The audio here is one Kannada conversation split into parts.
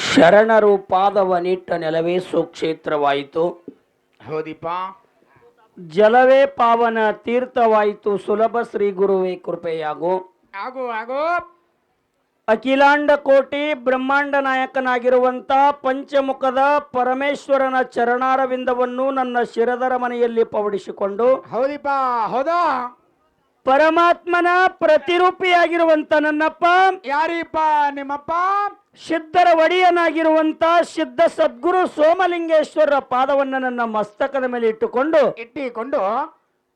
ಶರಣರು ಪಾದವನಿಟ್ಟ ನೆಲವೇ ಸುಕ್ಷೇತ್ರವಾಯಿತು. ಹೌದಿಪ್ಪ. ಜಲವೇ ಪಾವನ ತೀರ್ಥವಾಯಿತು. ಸುಲಭ ಶ್ರೀ ಗುರುವೇ ಕೃಪೆಯಾಗು. ಆಗು ಅಖಿಲಾಂಡ ಕೋಟಿ ಬ್ರಹ್ಮಾಂಡ ನಾಯಕನಾಗಿರುವಂತ ಪಂಚಮುಖದ ಪರಮೇಶ್ವರನ ಚರಣಾರವಿಂದವನ್ನು ನನ್ನ ಶಿರದರ ಮನೆಯಲ್ಲಿ ಪವಡಿಸಿಕೊಂಡು, ಹೌದಿಪ್ಪ. ಹೌದಾ. ಪರಮಾತ್ಮನ ಪ್ರತಿರೂಪಿಯಾಗಿರುವಂತ ನನ್ನಪ್ಪ, ಯಾರಿಪ್ಪ ನಿಮ್ಮಪ್ಪ? ಸಿದ್ಧರ ಒಡೆಯನಾಗಿರುವಂತ ಸಿದ್ಧ ಸದ್ಗುರು ಸೋಮಲಿಂಗೇಶ್ವರರ ಪಾದವನ್ನು ನನ್ನ ಮಸ್ತಕದ ಮೇಲೆ ಇಟ್ಟುಕೊಂಡು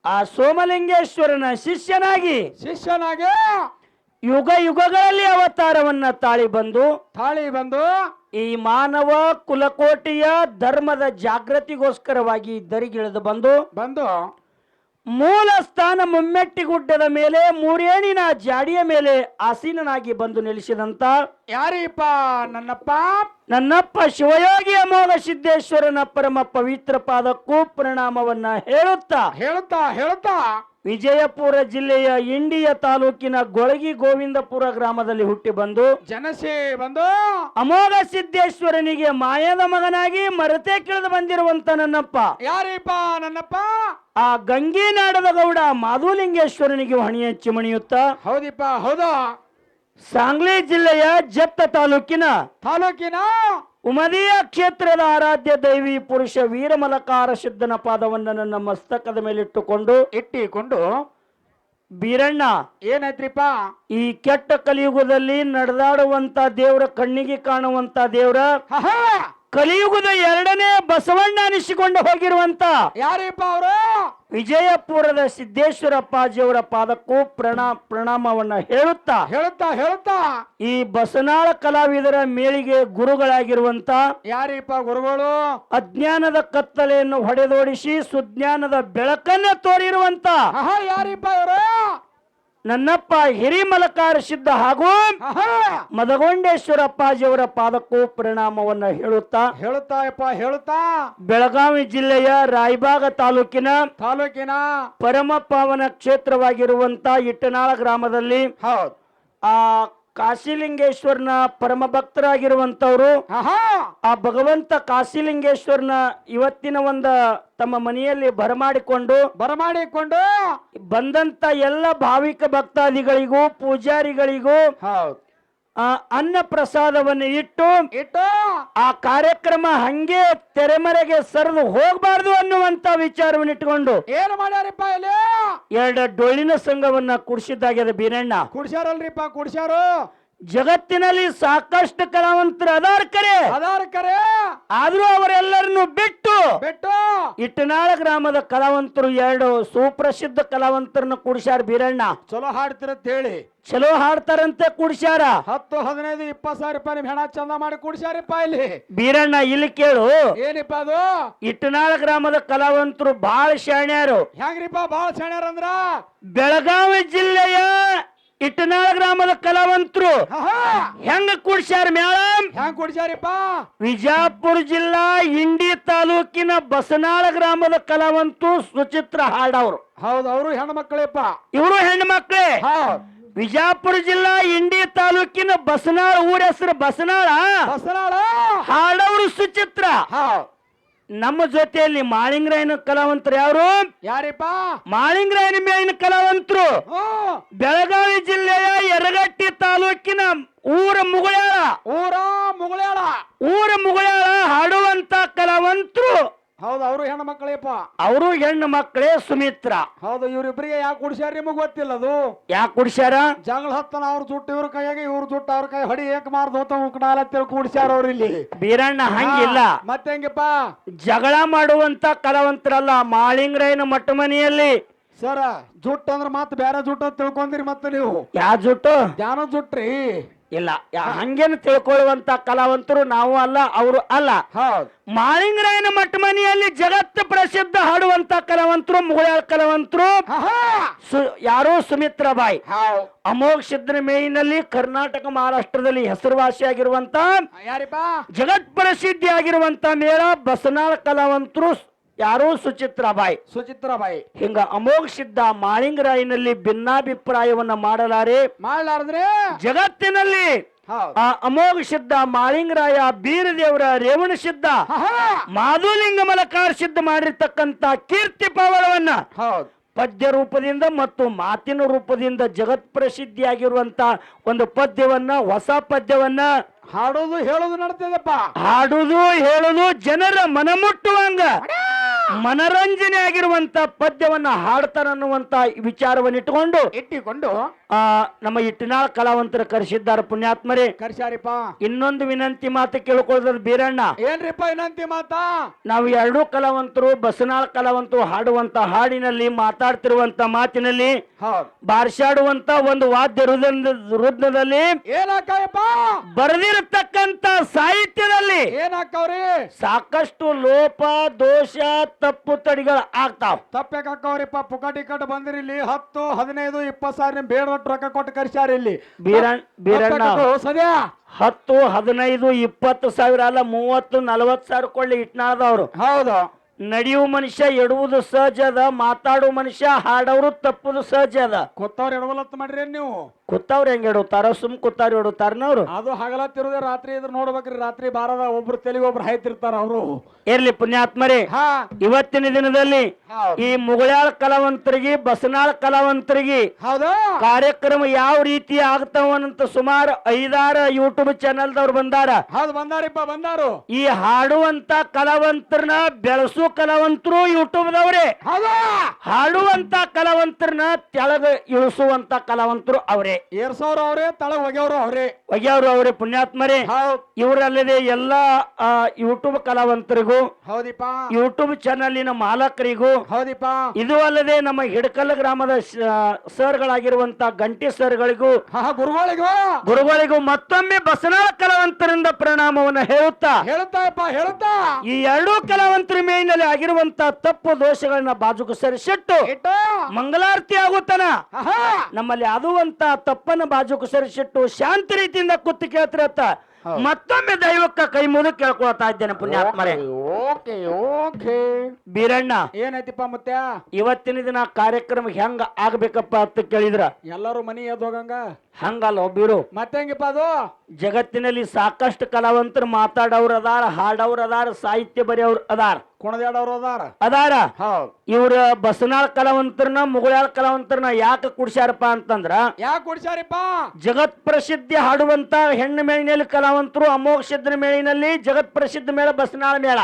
ಆ ಸೋಮಲಿಂಗೇಶ್ವರನ ಶಿಷ್ಯನಾಗಿ ಯುಗ ಯುಗಗಳಲ್ಲಿ ಅವತಾರವನ್ನ ತಾಳಿ ಬಂದು ಈ ಮಾನವ ಕುಲಕೋಟಿಯ ಧರ್ಮದ ಜಾಗೃತಿಗೋಸ್ಕರವಾಗಿ ದರಿಗಿಳಿದು ಬಂದು ಮೂಲ ಸ್ಥಾನ ಮುಮ್ಮೆಟ್ಟಿಗುಡ್ಡದ ಮೇಲೆ ಮೂರೇಣಿನ ಜಾಡಿಯ ಮೇಲೆ ಆಸೀನನಾಗಿ ಬಂದು ನೆಲೆಸಿದಂತ ಯಾರಿಪ್ಪ? ನನ್ನಪ್ಪ ಶಿವಯೋಗಿ ಅಮೋಘ ಸಿದ್ದೇಶ್ವರನ ಪರಮ ಪವಿತ್ರ ಪಾದಕ್ಕೂ ಪ್ರಣಾಮವನ್ನ ಹೇಳುತ್ತಾ ವಿಜಯಪುರ ಜಿಲ್ಲೆಯ ಇಂಡಿಯ ತಾಲೂಕಿನ ಗೊಳಗಿ ಗೋವಿಂದಪುರ ಗ್ರಾಮದಲ್ಲಿ ಹುಟ್ಟಿ ಬಂದು ಅಮೋಘ ಸಿದ್ದೇಶ್ವರನಿಗೆ ಮಾಯದ ಮಗನಾಗಿ ಮರತೆ ಕಿಳಿದು ಬಂದಿರುವಂತ ನನ್ನಪ್ಪ ಯಾರಿಪ್ಪ? ಆ ಗಂಗೀನಾಡದ ಗೌಡ ಮಾಧುಲಿಂಗೇಶ್ವರನಿಗೆ ಹೊಣೆ ಹಚ್ಚಿ ಮಣಿಯುತ್ತಾ, ಹೌದಿಪ್ಪ. ಹೌದಾ. ಸಾಂಗ್ಲಿ ಜಿಲ್ಲೆಯ ಜತ್ತ ತಾಲೂಕಿನ ಉಮದಿಯ ಕ್ಷೇತ್ರದ ಆರಾಧ್ಯ ದೈವಿ ಪುರುಷ ವೀರಮಲಕಾರ ಸಿದ್ಧನ ಪಾದವನ್ನು ನನ್ನ ಮಸ್ತಕದ ಮೇಲೆ ಇಟ್ಟಿಕೊಂಡು ಬೀರಣ್ಣ, ಏನಾಯ್ತ್ರಿಪ್ಪ? ಈ ಕೆಟ್ಟ ಕಲಿಯುಗದಲ್ಲಿ ನಡೆದಾಡುವಂತ ದೇವರ, ಕಣ್ಣಿಗೆ ಕಾಣುವಂತ ದೇವರ, ಕಲಿಯುಗದ ಎರಡನೇ ಬಸವಣ್ಣ ಅನಿಸಿಕೊಂಡು ಹೋಗಿರುವಂತ ಯಾರಿಪ್ಪ ಅವರು? ವಿಜಯಪುರದ ಸಿದ್ದೇಶ್ವರಪ್ಪಾಜಿಯವರ ಪಾದಕ್ಕೂ ಪ್ರಣಾಮವನ್ನ ಹೇಳುತ್ತಾ ಈ ಬಸನಾಳ ಕಲಾವಿದರ ಮೇಳಿಗೆ ಗುರುಗಳಾಗಿರುವಂತ ಯಾರಿಪ್ಪ ಗುರುಗಳು? ಅಜ್ಞಾನದ ಕತ್ತಲೆಯನ್ನು ಹೊಡೆದೋಡಿಸಿ ಸುಜ್ಞಾನದ ಬೆಳಕನ್ನ ತೋರಿರುವಂತ ಯಾರಿಪ್ಪ ಅವರು? ನನ್ನಪ್ಪ ಹಿರಿಮಲಕಾರ ಸಿದ್ಧ ಹಾಗೂ ಮದಗೊಂಡೇಶ್ವರಪ್ಪಾಜಿಯವರ ಪಾದಕ್ಕೂ ಪ್ರಣಾಮವನ್ನ ಹೇಳುತ್ತಾ ಬೆಳಗಾವಿ ಜಿಲ್ಲೆಯ ರಾಯಬಾಗ ತಾಲೂಕಿನ ಪರಮ ಪಾವನ ಕ್ಷೇತ್ರವಾಗಿರುವಂತ ಇಟ್ಟನಾಳ ಗ್ರಾಮದಲ್ಲಿ ಆ ಕಾಶಿಲಿಂಗೇಶ್ವರನ ಪರಮ ಭಕ್ತರಾಗಿರುವಂತವ್ರು ಆ ಭಗವಂತ ಕಾಶಿಲಿಂಗೇಶ್ವರನ ಇವತ್ತಿನ ತಮ್ಮ ಮನೆಯಲ್ಲಿ ಬರಮಾಡಿಕೊಂಡು ಬಂದಂತ ಎಲ್ಲ ಭಾವಿಕ ಭಕ್ತಾದಿಗಳಿಗೂ ಪೂಜಾರಿಗಳಿಗೂ ಅನ್ನ ಪ್ರಸಾದವನ್ನು ಇಟ್ಟು ಆ ಕಾರ್ಯಕ್ರಮ ಹಂಗೆ ತೆರೆಮರೆಗೆ ಸರಿದು ಹೋಗಬಾರ್ದು ಅನ್ನುವಂತ ವಿಚಾರವನ್ನು ಇಟ್ಟುಕೊಂಡು ಏನು ಮಾಡ್ಯಾರಿಪ್ಪ ಇಲ್ಲಿ? 2 ಡೊಳ್ಳಿನ ಸಂಘವನ್ನ ಕುಡಿಸಿದ್ದಾಗ್ಯದ ಬೀರಣ್ಣ. ಕುಡಿಸ್ಯಾರಲ್ರಿಪ್ಪ? ಕುಡಿಸ್ಯಾರು. ಜಗತ್ತಿನಲ್ಲಿ ಸಾಕಷ್ಟು ಕಲಾವಂತರು ಅದಾರ ಕರೆ, ಆದ್ರೂ ಅವರೆಲ್ಲರನ್ನು ಬಿಟ್ಟು ಇಟ್ಟನಾಳ ಗ್ರಾಮದ ಕಲಾವಂತರು 2 ಸುಪ್ರಸಿದ್ಧ ಕಲಾವಂತರನ್ನ ಕುಡಿಸ್ಯಾರ ಬೀರಣ್ಣ. ಚಲೋ ಹಾಡ್ತಿರತ್ ಹೇಳಿ, ಚಲೋ ಹಾಡ್ತಾರಂತೆ ಕುಡಿಸ್ಯಾರ. 10, 15, 20 ಸಾವಿರ ರೂಪಾಯಿ ಹೆಣ ಚಂದ ಮಾಡಿ ಕುಡಿಸ್ಯಾರಿಪ್ಪ ಇಲ್ಲಿ. ಬೀರಣ್ಣ ಇಲ್ಲಿ ಕೇಳು, ಏನಿಪ್ಪ ಅದು? ಇಟ್ಟನಾಳ ಗ್ರಾಮದ ಕಲಾವಂತರು ಬಾಳ ಶಾಣ್ಯಾರು. ಹೆಂಗ್ರಿಪ್ಪ ಬಾಳ ಶಾಣ್ಯಾರ ಅಂದ್ರ? ಬೆಳಗಾವಿ ಜಿಲ್ಲೆಯ ಇಟ್ಟನಾಳ ಗ್ರಾಮದ ಕಲಾವಂತರು ಹೆಂಗ ಕುಡ್ಸ್ಯಾರ ಮೇಳಂ? ಹೆಂಗ್ ಕುಡ್ಸ್ಯಾರಿಪ್ಪ? ವಿಜಯಪುರ ಜಿಲ್ಲಾ ಇಂಡಿ ತಾಲೂಕಿನ ಬಸನಾಳ ಗ್ರಾಮದ ಕಲಾವಂತರು ಸುಚಿತ್ರ ಹಾಡವ್ರು. ಹೌದು, ಅವರು ಹೆಣ್ಮಕ್ಳೇಪ್ಪ. ಇವರು ಹೆಣ್ಮಕ್ಳೇ. ವಿಜಯಪುರ ಜಿಲ್ಲಾ ಇಂಡಿ ತಾಲೂಕಿನ ಬಸನಾಳ, ಊರ ಹೆಸರು ಬಸನಾಳ. ಹಾಡವರು ಸುಚಿತ್ರ. ನಮ್ಮ ಜೊತೆಯಲ್ಲಿ ಮಾಳಿಂಗರಾಯನ ಕಲಾವಂತರು ಯಾರಿಪ್ಪ? ಮಾಳಿಂಗರಾಯನ ಮೇಲಿನ ಕಲಾವಂತರು ಬೆಳಗಾವಿ ಜಿಲ್ಲೆಯ ಯರಗಟ್ಟಿ ತಾಲೂಕಿನ ಊರ ಮುಗುಳ್ಯಾಳ ಹಾಡುವಂತ ಕಲಾವಂತರು. ಹೌದು, ಅವರು ಹೆಣ್ಣು ಮಕ್ಕಳೇಪ್ಪ. ಅವರು ಹೆಣ್ಣು ಮಕ್ಕಳೇ ಸುಮಿತ್ರ. ಹೌದು, ಇವ್ರಿಬ್ರಿಗೆ ಯಾಕೆ ಕುಡಿಸ್ಯಾರ ನಿಮಗ್ ಗೊತ್ತಿಲ್ಲ. ಅದು ಯಾಕೆ ಕುಡಿಸ್ಯಾರ? ಜಗಳ ಹತ್ತನ ಅವ್ರ ಜುಟ್ಟು ಇವ್ರ ಕೈಯಾಗ, ಇವ್ರ ಜುಟ್ಟು ಅವ್ರ ಕೈ ಹೊಡಿ ಏಕ ಮಾರ್ದೋತ ಉಕ್ಕಡಾಲತ್ತೇಳಿ ಕುಡಿಸ್ಯಾರ ಅವ್ರು ಇಲ್ಲಿ. ಬೀರಣ್ಣ ಹಂಗಿಲ್ಲ. ಮತ್ತೆ ಹೆಂಗಪ್ಪ? ಜಗಳ ಮಾಡುವಂತ ಕಲಾವಂತರಲ್ಲ. ಮಾಳಿಂಗರಾಯನ ಮಟ್ಟ ಮನೆಯಲ್ಲಿ ಸರ ಜುಟ್ಟು ಅಂದ್ರ ಮತ್ ಬೇರೆ ಜುಟ್ಟು ಅಂತ ತಿಳ್ಕೊಂದಿರಿ. ಮತ್ತೆ ನೀವು ಯಾವ ಜುಟ್ಟು? ಧ್ಯಾನ ಜುಟ್ರಿ. ಇಲ್ಲ, ಹಂಗೇನು ತಿಳ್ಕೊಳ್ಳುವಂತ ಕಲಾವಂತರು ನಾವು ಅಲ್ಲ, ಅವರು ಅಲ್ಲ. ಮಾಳಿಂಗರಾಯನ ಮಟ್ಟ ಮನೆಯಲ್ಲಿ ಜಗತ್ತು ಪ್ರಸಿದ್ಧ ಹಾಡುವಂತ ಕಲಾವಂತರು ಮುಗುಳ್ಯಾಳ ಕಲಾವಂತರು ಯಾರೋ ಸುಮಿತ್ರಾಬಾಯಿ. ಅಮೋಘ ಸಿದ್ಧನ ಮೇಲಿನಲ್ಲಿ ಕರ್ನಾಟಕ ಮಹಾರಾಷ್ಟ್ರದಲ್ಲಿ ಹೆಸರುವಾಸಿಯಾಗಿರುವಂತ ಜಗತ್ ಪ್ರಸಿದ್ಧಿ ಆಗಿರುವಂತ ಮೇಳ ಬಸನಾಳ ಕಲಾವಂತರು ಯಾರೋ ಸುಚಿತ್ರಾಬಾಯಿ. ಹಿಂಗ ಅಮೋಘ ಸಿದ್ಧ ಮಾಳಿಂಗರಾಯನಲ್ಲಿ ಭಿನ್ನಾಭಿಪ್ರಾಯವನ್ನ ಮಾಡಲಾರದ್ರೆ ಜಗತ್ತಿನಲ್ಲಿ ಹೌದ್. ಆ ಅಮೋಘ ಸಿದ್ಧ ಮಾಳಿಂಗರಾಯ ಬೀರದೇವರ ರೇವಣ ಸಿದ್ಧ ಆಹಾ. ಮಾಧುಲಿಂಗ ಮಲಕಾರ ಸಿದ್ಧ ಮಾಡಿರ್ತಕ್ಕಂತ ಕೀರ್ತಿ ಪವಳವನ್ನ ಹೌದ್. ಪದ್ಯ ರೂಪದಿಂದ ಮತ್ತು ಮಾತಿನ ರೂಪದಿಂದ ಜಗತ್ ಪ್ರಸಿದ್ಧಿಯಾಗಿರುವಂತ ಒಂದು ಪದ್ಯವನ್ನ ಹೊಸ ಪದ್ಯವನ್ನ ಹಾಡೋದು ಹೇಳೋದು ನಡ್ತಿದೆಪ್ಪ. ಹಾಡುದು ಹೇಳುದು ಜನರ ಮನಮುಟ್ಟುವಂಗ ಮನರಂಜನೆ ಆಗಿರುವಂತ ಪದ್ಯವನ್ನ ಹಾಡ್ತಾರನ್ನುವಂತ ವಿಚಾರವನ್ನು ಇಟ್ಟಿಕೊಂಡು ನಮ್ಮ ಇಟ್ಟಿನಾಳ ಕಲಾವಂತರ ಕರೆಸಿದ್ದಾರೆ ಪುಣ್ಯಾತ್ಮರೇ. ಕರ್ಸ್ಯಾರಿಪ್ಪ. ಇನ್ನೊಂದು ವಿನಂತಿ ಮಾತು ಕೇಳ್ಕೊಳ್ಳೋದು ಬೀರಣ್ಣ, ಏನ್ರಿಪ್ಪ ಇನ್ನಂತಿ ಮಾತಾ? ನಾವು ಎರಡೂ ಕಲಾವಂತರು ಬಸನಾಳ ಕಲಾವಂತರು ಹಾಡುವಂತ ಹಾಡಿನಲ್ಲಿ ಮಾತಾಡ್ತಿರುವಂತ ಮಾತಿನಲ್ಲಿ ಹೌದ್. ಬಾರ್ಸಾಡುವಂತ ಒಂದು ವಾದ್ಯ ರುದ್ರದಲ್ಲಿ ಏನಾಕಯಪ್ಪ? ಬರೆದಿರತಕ್ಕಂತ ಸಾಹಿತ್ಯದಲ್ಲಿ ಏನಾಕವ್ರಿ? ಸಾಕಷ್ಟು ಲೋಪ ದೋಷ ತಪ್ಪು ತಡಿಗಳು ಆಗ್ತಾವ್. ತಪ್ಪೇಕಾಕವ್ರಿಪ್ಪ. ಪುಕಾಟಿ ಕಟ್ ಬಂದಿರಿ ಇಲ್ಲಿ 10, 15, 20 ಸಾವಿರ ಬೇಡ ರೊಕ್ಕ ಕೊಟ್ಟು ಕರ್ಸ್ಯಾರ ಇಲ್ಲಿ. ಬೀರಣ್ಣ ಸದ್ಯಾ 10, 15, 20 ಸಾವಿರ ಅಲ್ಲ 30, 40 ಸಾವಿರ ಕೊಳ್ಳಿ ಇಟ್ನಾದವ್ರು. ಹೌದು. ನಡೆಯುವ ಮನುಷ್ಯ ಎಡುವುದು ಸಹಜ ಅದ, ಮಾತಾಡುವ ಮನುಷ್ಯ ಹಾಡೋರು ತಪ್ಪುದು ಸಹಜ ಅದ. ಕೊತ್ತವ್ರು ಎಡವಲತ್ ಮಾಡ್ರಿ ನೀವು. ಕೂತವ್ರು ಹೆಂಗ್ ಇಡುತ್ತಾರ? ಸುಮ್ ಕೂತಾರ ಇಡುತ್ತಾರನವ್ರು. ಅದು ಹಗಲತ್ತಿರೋದೇ ರಾತ್ರಿ ಇದ್ರ ನೋಡ್ಬೇಕ್ರಿ. ರಾತ್ರಿ ಬಾರದ ಒಬ್ರು ತೆಲಿಗೆ ಒಬ್ರು ಹಾಯ್ತಿರ್ತಾರ ಅವರು. ಇರ್ಲಿ ಪುಣ್ಯಾತ್ಮರೇ, ಹಾ. ಇವತ್ತಿನ ದಿನದಲ್ಲಿ ಹೌದ್. ಈ ಮುಗಳಾಳ ಕಲಾವಂತರಿಗೆ ಬಸನಾಳ ಕಲಾವಂತರಿಗೆ ಹೌದಾ? ಕಾರ್ಯಕ್ರಮ ಯಾವ ರೀತಿ ಆಗ್ತಾವಂತ ಸುಮಾರು 5-6 ಯೂಟ್ಯೂಬ್ ಚಾನಲ್ದವ್ರು ಬಂದಾರ. ಹೌದು, ಬಂದಾರಿಪ್ಪ ಬಂದಾರು. ಈ ಹಾಡುವಂತ ಕಲಾವಂತರನ್ನ ಬೆಳೆಸೋ ಕಲಾವಂತರು ಯೂಟ್ಯೂಬ್ದವ್ರೆ, ಹೌದಾ? ಹಾಡುವಂತ ಕಲಾವಂತರನ್ನ ತೆಳಗ ಇಳಿಸುವಂತ ಕಲಾವಂತರು ಅವರೇ. ಏರ್ಸವ್ರು ಅವ್ರೆ, ತಳಗ್ ಒಗ್ಯವ್ರು ಅವ್ರೆ. ಒಗ್ಯವ್ರು ಅವರೇ ಪುಣ್ಯಾತ್ಮರೇ. ಹೌದ್. ಇವರಲ್ಲದೆ ಎಲ್ಲ ಯೂಟ್ಯೂಬ್ ಕಲಾವಂತರಿಗೂ, ಹೌದಿಪ್ಪ. ಯೂಟ್ಯೂಬ್ ಚಾನಲಿನ ಮಾಲಕರಿಗೂ, ಹೌದಿಪ್ಪ. ಇದು ಅಲ್ಲದೆ ನಮ್ಮ ಹಿಡಕಲ್ ಗ್ರಾಮದ ಸರ್ಗಳಾಗಿರುವಂತ ಗಂಟಿ ಸರ್ಗಳಿಗೂ, ಹಾ, ಗುರುಗಳಿಗೂ ಗುರುಗಳಿಗೂ ಮತ್ತೊಮ್ಮೆ ಬಸನಾಳ ಕಲಾವಂತರಿಂದ ಪ್ರಣಾಮವನ್ನು ಹೇಳುತ್ತಾ, ಹೇಳುತ್ತಾಯಪ್ಪ ಹೇಳುತ್ತಾ ಈ ಎರಡೂ ಕಲಾವಂತರ ಮೇಲಿನಲ್ಲಿ ಆಗಿರುವಂತ ತಪ್ಪು ದೋಷಗಳನ್ನ ಬಾಜುಕು ಸರಿಸಿಟ್ಟು ಇಟ್ಟು ಮಂಗಲಾರತಿ ಆಗುತ್ತಾನ ಆಹಾ. ನಮ್ಮಲ್ಲಿ ಆಗುವಂತ ತಪ್ಪನ್ನ ಬಾಜುಕು ಸರಿಸಿಟ್ಟು ಶಾಂತಿ ರೀತಿಯಿಂದ ಕುತ್ತು ಕೇಳ್ತಿರತ್ತ ಮತ್ತೊಮ್ಮೆ ದೈವಕ್ಕ ಕೈ ಮುಗಿದು ಕೇಳ್ಕೊಳ್ತಾ ಇದ್ದೇನೆ ಪುಣ್ಯಾತ್ಮರೇ. Okay okay. ಬೀರಣ್ಣ, ಏನೈತಿಪ್ಪ ಮತ್ತೆ? ಇವತ್ತಿನ ದಿನ ಕಾರ್ಯಕ್ರಮ ಹೆಂಗ ಆಗ್ಬೇಕಪ್ಪ ಅಂತ ಕೇಳಿದ್ರ ಎಲ್ಲರೂ ಮನಿ ಎದ್ದು ಹೋಗಂಗ ಹಂಗಲ್ಲ ಬೀರು. ಮತ್ತೆ ಹೆಂಗಿಪ್ಪ ಅದು? ಜಗತ್ತಿನಲ್ಲಿ ಸಾಕಷ್ಟು ಕಲಾವಂತರು ಮಾತಾಡೋರು ಅದಾರ, ಹಾಡವ್ರು ಅದಾರ, ಸಾಹಿತ್ಯ ಬರೆಯವ್ರು ಅದಾರ, ಕುಣದಾಡವ್ರು ಅದಾರ. ಹೌದ್. ಇವ್ರ ಬಸನಾಳ ಕಲಾವಂತರನ್ನ ಮುಗಳಾಳ ಕಲಾವಂತರನ್ನ ಯಾಕೆ ಕುಡ್ಸ್ಯಾರಪ್ಪ ಅಂತಂದ್ರ, ಯಾಕೆ ಕುಡ್ಸ್ಯಾರಿಪ್ಪ? ಜಗತ್ ಪ್ರಸಿದ್ಧಿ ಹಾಡುವಂತ ಹೆಣ್ಣು ಮೇಳಿನಲ್ಲಿ ಕಲಾವಂತರು, ಅಮೋಘ ಸಿದ್ಧನ ಮೇಳಿನಲ್ಲಿ ಜಗತ್ ಪ್ರಸಿದ್ಧ ಮೇಳ ಬಸನಾಳ ಮೇಳ,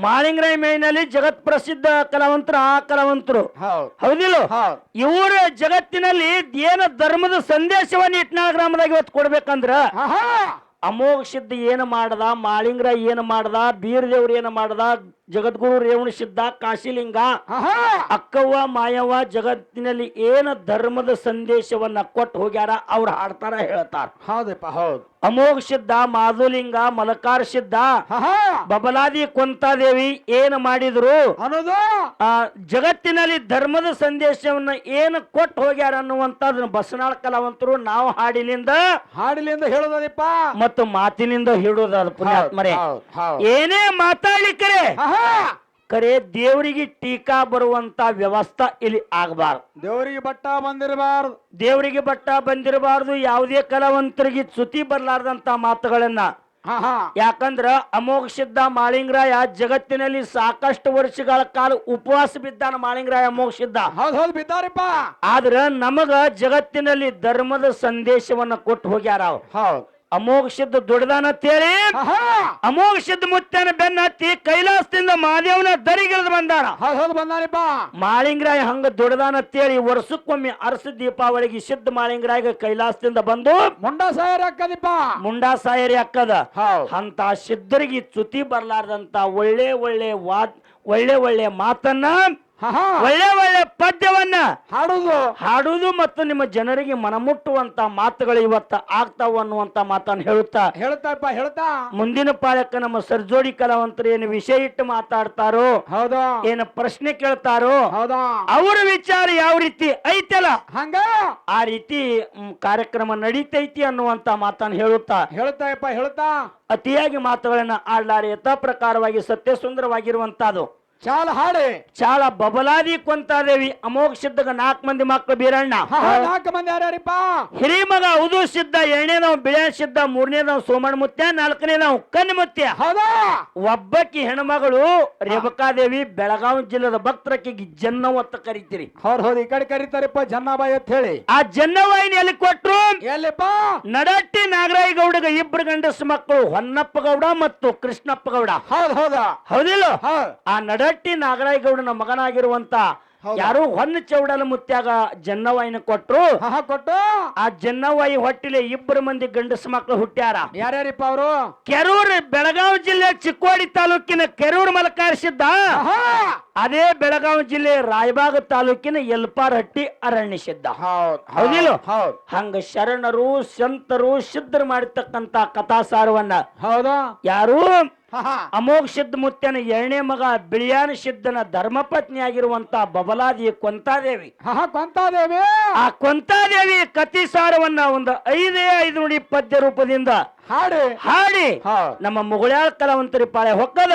ಮಾಳಿಂಗರಾಯ ಮೇಳಿನಲ್ಲಿ ಜಗತ್ ಪ್ರಸಿದ್ಧ ಕಲಾವಂತರು ಆ ಕಲಾವಂತರು. ಹೌದಿಲ್ಲ? ಇವ್ರ ಜಗತ್ತಿನಲ್ಲಿ ಏನ ಧರ್ಮದ ಸಂದೇಶವನ್ನು ಇಟ್ನಾಳ ಗ್ರಾಮದಾಗ ಇವತ್ತು ಕೊಡ್ಬೇಕಂದ್ರ ಅಮೋಘ ಸಿದ್ಧ ಏನು ಮಾಡದ, ಮಾಳಿಂಗರಾಯ ಏನು ಮಾಡದ, ಬೀರದೇವ್ರು ಏನು ಮಾಡದ, ಜಗದ್ಗುರು ರೇವಣ ಸಿದ್ಧ, ಕಾಶಿಲಿಂಗ, ಅಕ್ಕವ್ವ, ಮಾಯವ್ವ ಜಗತ್ತಿನಲ್ಲಿ ಏನ ಧರ್ಮದ ಸಂದೇಶವನ್ನ ಕೊಟ್ಟು ಹೋಗ್ಯಾರ ಅವ್ರು ಹಾಡ್ತಾರ ಹೇಳ್ತಾರ. ಹೌದಪ್ಪ ಹೌದು. ಅಮೋಘ ಸಿದ್ಧ, ಮಾಧುಲಿಂಗ, ಮಲಕಾರ ಸಿದ್ಧ, ಬಬಲಾದಿ ಕೊಂತಾದೇವಿ ಏನು ಮಾಡಿದ್ರು ಅನ್ನೋದು ಜಗತ್ತಿನಲ್ಲಿ ಧರ್ಮದ ಸಂದೇಶವನ್ನ ಏನು ಕೊಟ್ಟು ಹೋಗ್ಯಾರ ಅನ್ನುವಂಥದ್ದನ್ನ ಬಸನಾಳ ಕಲಾವಂತರು ನಾವು ಹಾಡಿನಿಂದ ಹೇಳೋದಪ್ಪ ಮತ್ತು ಮಾತಿನಿಂದ ಹೇಳೋದಾದ ಪುಣ್ಯಾತ್ಮರೇ. ಏನೇ ಮಾತಾಡ್ಲಿಕ್ಕರೆ ಕರೆ ದೇವರಿಗೆ ಟೀಕಾ ಬರುವಂತ ವ್ಯವಸ್ಥೆ ಇಲ್ಲಿ ಆಗಬಾರ್ದು. ದೇವರಿಗೆ ಬಟ್ಟ ಬಂದಿರಬಾರ್ದು, ದೇವರಿಗೆ ಬಟ್ಟ ಬಂದಿರಬಾರ್ದು. ಯಾವುದೇ ಕಲಾವಂತರಿಗೆ ಚ್ಯುತಿ ಬರ್ಲಾರ್ದಂತ ಮಾತುಗಳನ್ನ. ಯಾಕಂದ್ರ ಅಮೋಘ ಸಿದ್ಧ ಮಾಳಿಂಗರಾಯ ಜಗತ್ತಿನಲ್ಲಿ ಸಾಕಷ್ಟು ವರ್ಷಗಳ ಕಾಲ ಉಪವಾಸ ಬಿದ್ದಾನ ಮಾಳಿಂಗರಾಯ ಅಮೋಘ ಸಿದ್ಧ. ಹೌದು ಬಿದ್ದಾರಿಪ್ಪ. ಆದ್ರ ನಮಗ ಜಗತ್ತಿನಲ್ಲಿ ಧರ್ಮದ ಸಂದೇಶವನ್ನ ಕೊಟ್ಟು ಹೋಗ್ಯಾರ. ಹೌದು. ಅಮೋಘ ಸಿದ್ಧ ದುಡ್ದಾನಂತೇಳಿ ಅಮೋಘ ಸಿದ್ಧ ಮುತ್ತನ ಬೆನ್ನ ಹತ್ತಿ ಕೈಲಾಸದಿಂದ ಮಹಾದೇವನ ದರಿಗಿಳಿದು ಬಂದಾನ. ಬಂದಾನಿಪ್ಪ. ಮಾಳಿಂಗರಾಯ ಹಂಗ ದುಡ್ದಾನಂತೇಳಿ ವರ್ಷಕ್ಕೊಮ್ಮೆ ಅರಸ ದೀಪಾವಳಿಗೆ ಸಿದ್ಧ ಮಾಳಿಂಗರಾಯ ಕೈಲಾಸದಿಂದ ಬಂದು ಮುಂಡಾ ಸಾಯರಿ ಅಕ್ಕದಿಪ್ಪ. ಮುಂಡಾ ಸಾಯರಿ ಅಕ್ಕದ. ಅಂತ ಸಿದ್ಧರಿಗೆ ಚ್ಯುತಿ ಬರ್ಲಾರ್ದಂತ ಒಳ್ಳೆ ಒಳ್ಳೆ ಮಾತನ್ನ, ಒಳ್ಳೆ ಒಳ್ಳೆ ಪದ್ಯವನ್ನ ಹಾಡುವುದು ಮತ್ತು ನಿಮ್ಮ ಜನರಿಗೆ ಮನಮುಟ್ಟುವಂತ ಮಾತುಗಳು ಇವತ್ತ ಆಗ್ತಾವ ಅನ್ನುವಂತ ಮಾತನ್ನ ಹೇಳ್ತಾ ಮುಂದಿನ ಪಾಲಕ ನಮ್ಮ ಸರ್ಜೋಡಿ ಕಲಾವಂತರು ಏನು ವಿಷಯ ಇಟ್ಟು ಮಾತಾಡ್ತಾರೋ, ಹೌದಾ, ಏನು ಪ್ರಶ್ನೆ ಕೇಳ್ತಾರೋ, ಹೌದಾ, ಅವರ ವಿಚಾರ ಯಾವ ರೀತಿ ಐತಲ್ಲ ಹಂಗ ಆ ರೀತಿ ಕಾರ್ಯಕ್ರಮ ನಡೀತೈತಿ ಅನ್ನುವಂತ ಮಾತನ್ನ ಹೇಳ್ತಾ ಹೇಳ್ತಾ ಅತಿಯಾಗಿ ಮಾತುಗಳನ್ನ ಆಡ್ಲಾರೆ ಯಥಾ ಪ್ರಕಾರವಾಗಿ ಸತ್ಯ ಸುಂದರವಾಗಿರುವಂತದ್ದು ಚಾಲ ಹಾಡಿ ಚಾಳ ಬಬಲಾದಿ ಕೊಂತಾದೇವಿ ಅಮೋಘ ಸಿದ್ಧಗ 4 ಮಂದಿ ಮಕ್ಕಳು ಬೀರಣ್ಣ. 4 ಮಂದಿ ಯಾರ್ಯಾರಿಪ್ಪ? ಹಿರಿ ಮಗ ಉದು ಸಿದ್ಧ, 2ನೇದವ್ ಬಿಳಿಯ ಸಿದ್ಧ, 3ನೇದವ್ ಸೋಮಣ್ಣ ಮುತ್ಯ, 4ನೇದವ್ ಕನ್ನಿ ಮುತ್ಯ. ಹೌದಾ? ಒಬ್ಬಕಿ ಹೆಣ್ಮಗಳು ರೇವಕಾದೇವಿ ಬೆಳಗಾವಿ ಜಿಲ್ಲೆದ ಭಕ್ತರಕ್ಕಿಗೆ ಜನ್ನವ್ ಅಂತ ಕರಿತೀರಿ. ಹೌದು ಈ ಕಡೆ ಕರೀತಾರಪ್ಪ ಜನ್ನಾಬಾಯಿ ಅಂತ ಹೇಳಿ. ಆ ಜನ್ನವಾಯಿನ ಎಲ್ಲಿ ಕೊಟ್ರು? ಎಲ್ಲಿಪ್ಪ? ನಡಟ್ಟಿ ನಾಗರಾಯ ಗೌಡಗ 2 ಗಂಡಸ ಮಕ್ಕಳು, ಹೊನ್ನಪ್ಪ ಗೌಡ ಮತ್ತು ಕೃಷ್ಣಪ್ಪ ಗೌಡ. ಹೌದಾ? ಹೌದಿಲ್ಲ? ಆ ನಡಟ್ಟಿ ನಾಗರಾಯ ಗೌಡನ ಮಗನಾಗಿರುವಂತ ಯಾರು ಹೊನ್ನ ಚೌಡಲ ಮುತ್ಯಾಗ ಜನ್ನವಾಯಿನ ಕೊಟ್ರು. ಕೊಟ್ಟು ಆ ಜನ್ನವಾಯಿ ಹೊಟ್ಟಿಲೆ 2 ಮಂದಿ ಗಂಡಸ ಮಕ್ಕಳು ಹುಟ್ಟ್ಯಾರ. ಯಾರ್ಯಾರಿಪ್ಪ ಅವರು? ಕೆರೂರ್, ಬೆಳಗಾವಿ ಜಿಲ್ಲೆ ಚಿಕ್ಕೋಡಿ ತಾಲೂಕಿನ ಕೆರೂರ್ ಮಲಕಾರಿಸಿದ್ದ. ಅದೇ ಬೆಳಗಾವಿ ಜಿಲ್ಲೆ ರಾಯಬಾಗ ತಾಲೂಕಿನ ಯಲ್ಪಾರಹಟ್ಟಿ ಅರಣ್ಯ ಸಿದ್ಧ. ಹೌದಿಲ್ಲ? ಹಂಗ ಶರಣರು ಸಂತರು ಸಿದ್ಧರು ಮಾಡಿರ್ತಕ್ಕಂತ ಕಥಾಸಾರವನ್ನ ಹೌದಾ ಯಾರು ಅಮೋಘ ಸಿದ್ಧ ಮುತ್ಯನ 2ನೇ ಮಗ ಬಿಳಿಯಾನ ಸಿದ್ಧನ ಧರ್ಮಪತ್ನಿ ಆಗಿರುವಂತ ಬಬಲಾದಿ ಕೊಂತಾದೇವಿ. ಕೊಂತಾದೇವಿ ಆ ಕೊಂತಾದೇವಿ ಕಥಿಸಾರವನ್ನ ಒಂದು 5 ನುಡಿ ಪದ್ಯ ರೂಪದಿಂದ ಹಾಡಿ ನಮ್ಮ ಮುಗುಳ್ಯಾಳ ಕಲಾವಂತರಿ ಪಾಳೆ ಹೊಕ್ಕದ.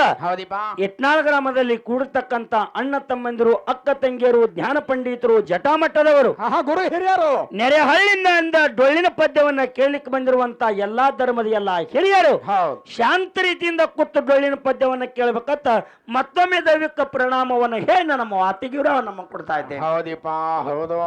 ಇಟ್ನಾಳ್ ಗ್ರಾಮದಲ್ಲಿ ಕೂಡತಕ್ಕಂತ ಅಣ್ಣ ತಮ್ಮಂದಿರು, ಅಕ್ಕ ತಂಗಿಯರು, ಧ್ಯಾನ ಪಂಡಿತರು, ಜಟಾಮಠದವರು, ಗುರು ಹಿರಿಯರು, ನೆರೆಹಳ್ಳಿಯಿಂದ ಡೊಳ್ಳಿನ ಪದ್ಯವನ್ನ ಕೇಳಲಿಕ್ಕೆ ಬಂದಿರುವಂತ ಎಲ್ಲಾ ಧರ್ಮದ ಎಲ್ಲಾ ಹಿರಿಯರು ಶಾಂತ ರೀತಿಯಿಂದ ಕೂತು ಡೊಳ್ಳಿನ ಪದ್ಯವನ್ನ ಕೇಳಬೇಕಂತ ಮತ್ತೊಮ್ಮೆ ದೈವಿಕ ಪ್ರಣಾಮವನ್ನು ಹೇಳಿ ನಮ್ಮ ಮಾತಿಗೆ ನಮ್ಮ ಕೊಡ್ತಾ ಇದ್ದೇವೆ. ಹೌದಿಪ್ಪ ಹೌದು.